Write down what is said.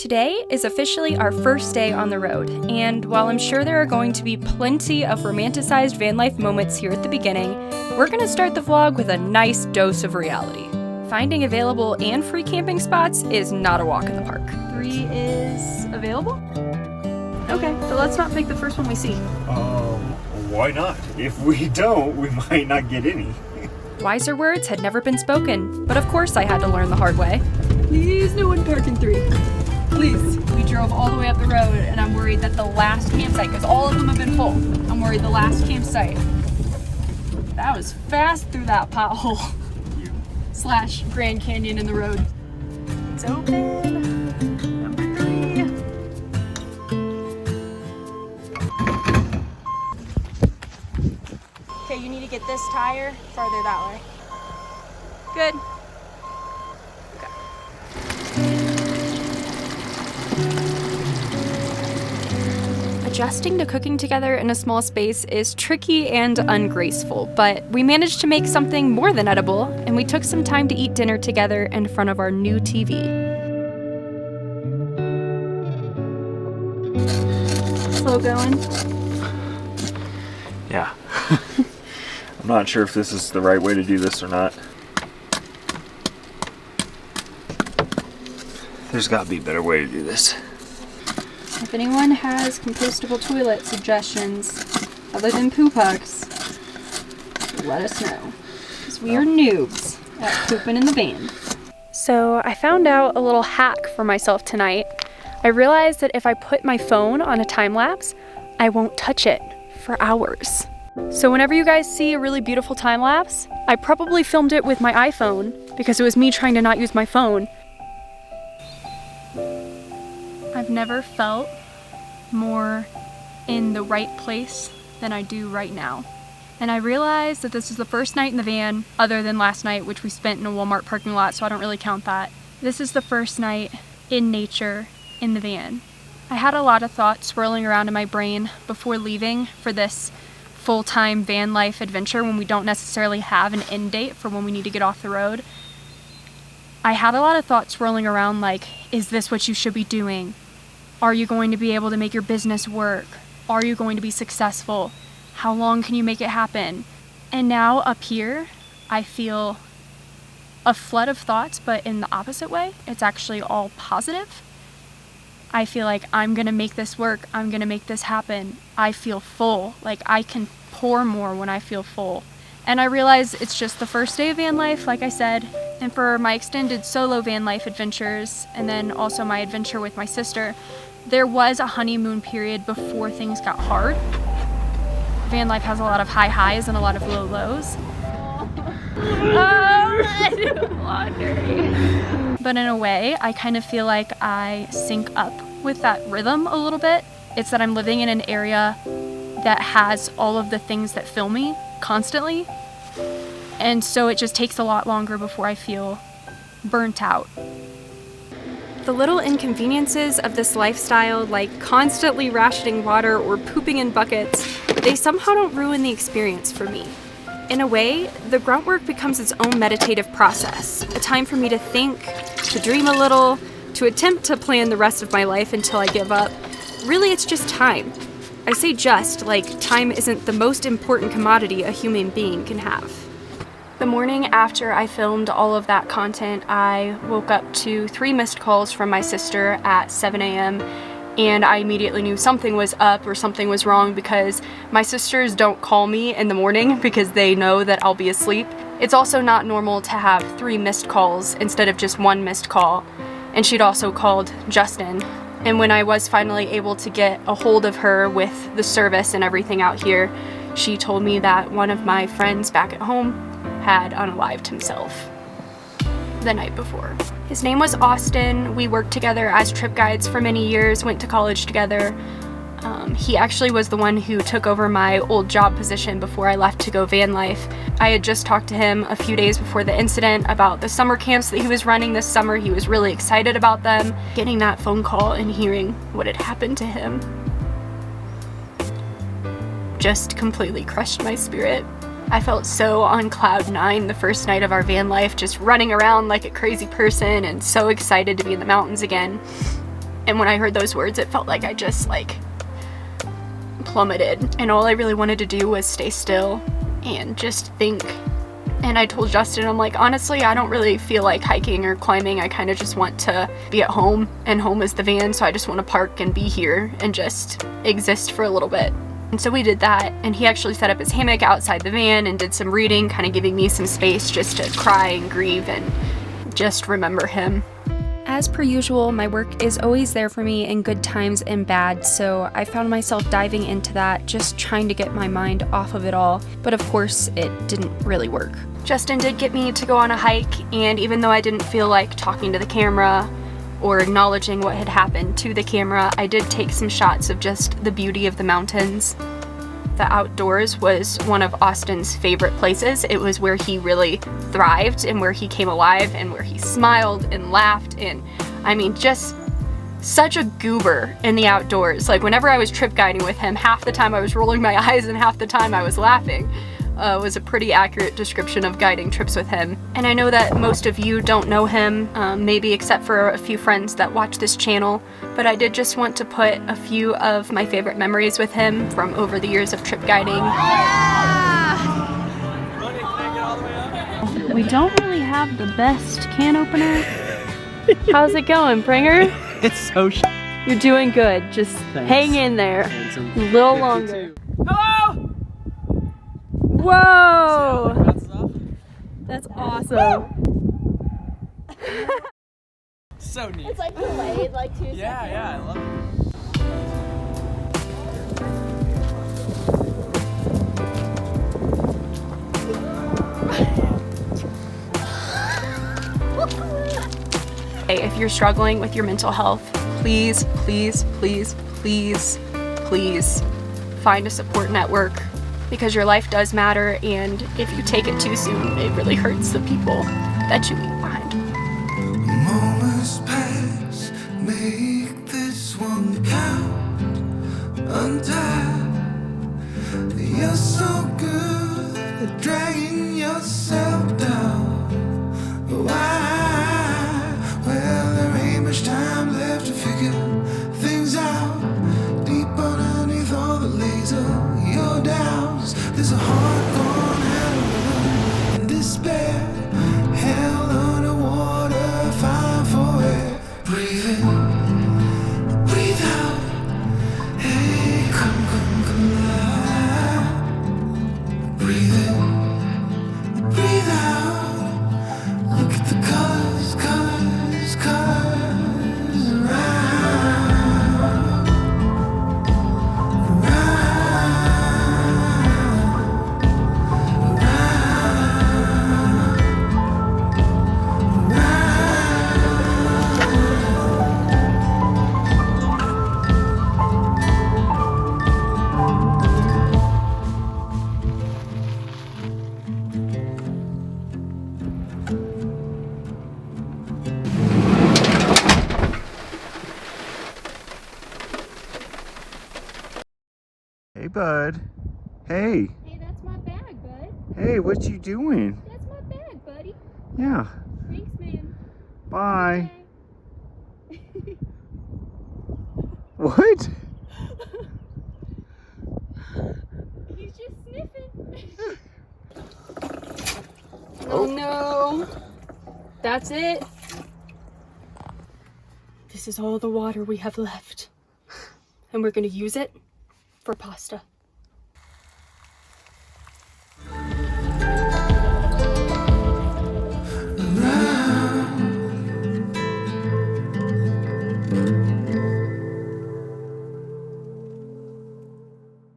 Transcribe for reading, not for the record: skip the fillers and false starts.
Today is officially our first day on the road, and while I'm sure there are going to be plenty of romanticized van life moments here at the beginning, we're going to start the vlog with a nice dose of reality. Finding available and free camping spots is not a walk in the park. 3 is available? Okay, so let's not pick the first one we see. Why not? If we don't, we might not get any. Wiser words had never been spoken, but of course I had to learn the hard way. Please, no one park in 3. Please. We drove all the way up the road, and I'm worried that the last campsite, because all of them have been full, I'm worried the last campsite. That was fast through that pothole. Slash Grand Canyon in the road. It's open. Number 3. Okay, you need to get this tire farther that way. Good. Adjusting to cooking together in a small space is tricky and ungraceful, but we managed to make something more than edible, and we took some time to eat dinner together in front of our new TV. Slow going? Yeah. I'm not sure if this is the right way to do this or not. There's got to be a better way to do this. If anyone has compostable toilet suggestions other than poo pucks, let us know, because we are noobs at pooping in the van. So I found out a little hack for myself tonight. I realized that if I put my phone on a time lapse, I won't touch it for hours. So whenever you guys see a really beautiful time lapse, I probably filmed it with my iPhone because it was me trying to not use my phone. I've never felt more in the right place than I do right now. And I realized that this is the first night in the van, other than last night, which we spent in a Walmart parking lot, so I don't really count that. This is the first night in nature in the van. I had a lot of thoughts swirling around in my brain before leaving for this full-time van life adventure when we don't necessarily have an end date for when we need to get off the road. I had a lot of thoughts swirling around like, is this what you should be doing? Are you going to be able to make your business work? Are you going to be successful? How long can you make it happen? And now up here, I feel a flood of thoughts, but in the opposite way. It's actually all positive. I feel like I'm gonna make this work. I'm gonna make this happen. I feel full. Like I can pour more when I feel full. And I realize it's just the first day of van life, like I said. And for my extended solo van life adventures, and then also my adventure with my sister, there was a honeymoon period before things got hard. Van life has a lot of high highs and a lot of low lows. But in a way, I kind of feel like I sync up with that rhythm a little bit. It's that I'm living in an area that has all of the things that fill me constantly. And so it just takes a lot longer before I feel burnt out. The little inconveniences of this lifestyle, like constantly rationing water or pooping in buckets, they somehow don't ruin the experience for me. In a way, the grunt work becomes its own meditative process, a time for me to think, to dream a little, to attempt to plan the rest of my life until I give up. Really, it's just time. I say just, like time isn't the most important commodity a human being can have. The morning after I filmed all of that content, I woke up to 3 missed calls from my sister at 7 a.m. and I immediately knew something was up or something was wrong because my sisters don't call me in the morning because they know that I'll be asleep. It's also not normal to have 3 missed calls instead of just 1 missed call. And she'd also called Justin. And when I was finally able to get a hold of her with the service and everything out here, she told me that one of my friends back at home had unalived himself the night before. His name was Austin. We worked together as trip guides for many years, went to college together. He actually was the one who took over my old job position before I left to go van life. I had just talked to him a few days before the incident about the summer camps that he was running this summer. He was really excited about them. Getting that phone call and hearing what had happened to him just completely crushed my spirit. I felt so on cloud 9 the first night of our van life, just running around like a crazy person and so excited to be in the mountains again. And when I heard those words, it felt like I just like plummeted. And all I really wanted to do was stay still and just think. And I told Justin, I'm like, honestly, I don't really feel like hiking or climbing. I kind of just want to be at home, and home is the van, so I just want to park and be here and just exist for a little bit. And so we did that, and he actually set up his hammock outside the van and did some reading, kind of giving me some space just to cry and grieve and just remember him. As per usual, my work is always there for me in good times and bad, so I found myself diving into that, just trying to get my mind off of it all, but of course it didn't really work. Justin did get me to go on a hike, and even though I didn't feel like talking to the camera or acknowledging what had happened to the camera, I did take some shots of just the beauty of the mountains. The outdoors was one of Austin's favorite places. It was where he really thrived and where he came alive and where he smiled and laughed, and I mean, just such a goober in the outdoors. Like whenever I was trip guiding with him, half the time I was rolling my eyes and half the time I was laughing. Was a pretty accurate description of guiding trips with him. And I know that most of you don't know him, maybe except for a few friends that watch this channel, but I did just want to put a few of my favorite memories with him from over the years of trip guiding. We don't really have the best can opener. How's it going, Bringer? It's so You're doing good. Just hang in there. A little longer. Hello! Whoa! That's awesome. So neat. It's like delayed like 2 seconds. Yeah, I love it. Hey, if you're struggling with your mental health, please, please, please, please, please find a support network, because your life does matter, and if you take it too soon, it really hurts the people that you leave behind. Moments pass, make this one count. Untie. You're so good at dragging yourself down. Why? Well, there ain't much time left to figure things out. Deep underneath all the laser, your doubts. There's a heart gone out of rhythm and despair, held underwater, fine for air. Breathe in, breathe out. Hey, come alive. Breathe in, breathe out. Look at the colors around. Hey, bud. Hey. Hey, that's my bag, bud. Hey, what you doing? That's my bag, buddy. Yeah. Thanks, man. Bye. Okay. What? He's just sniffing. Oh no. That's it. This is all the water we have left. And we're gonna use it for pasta.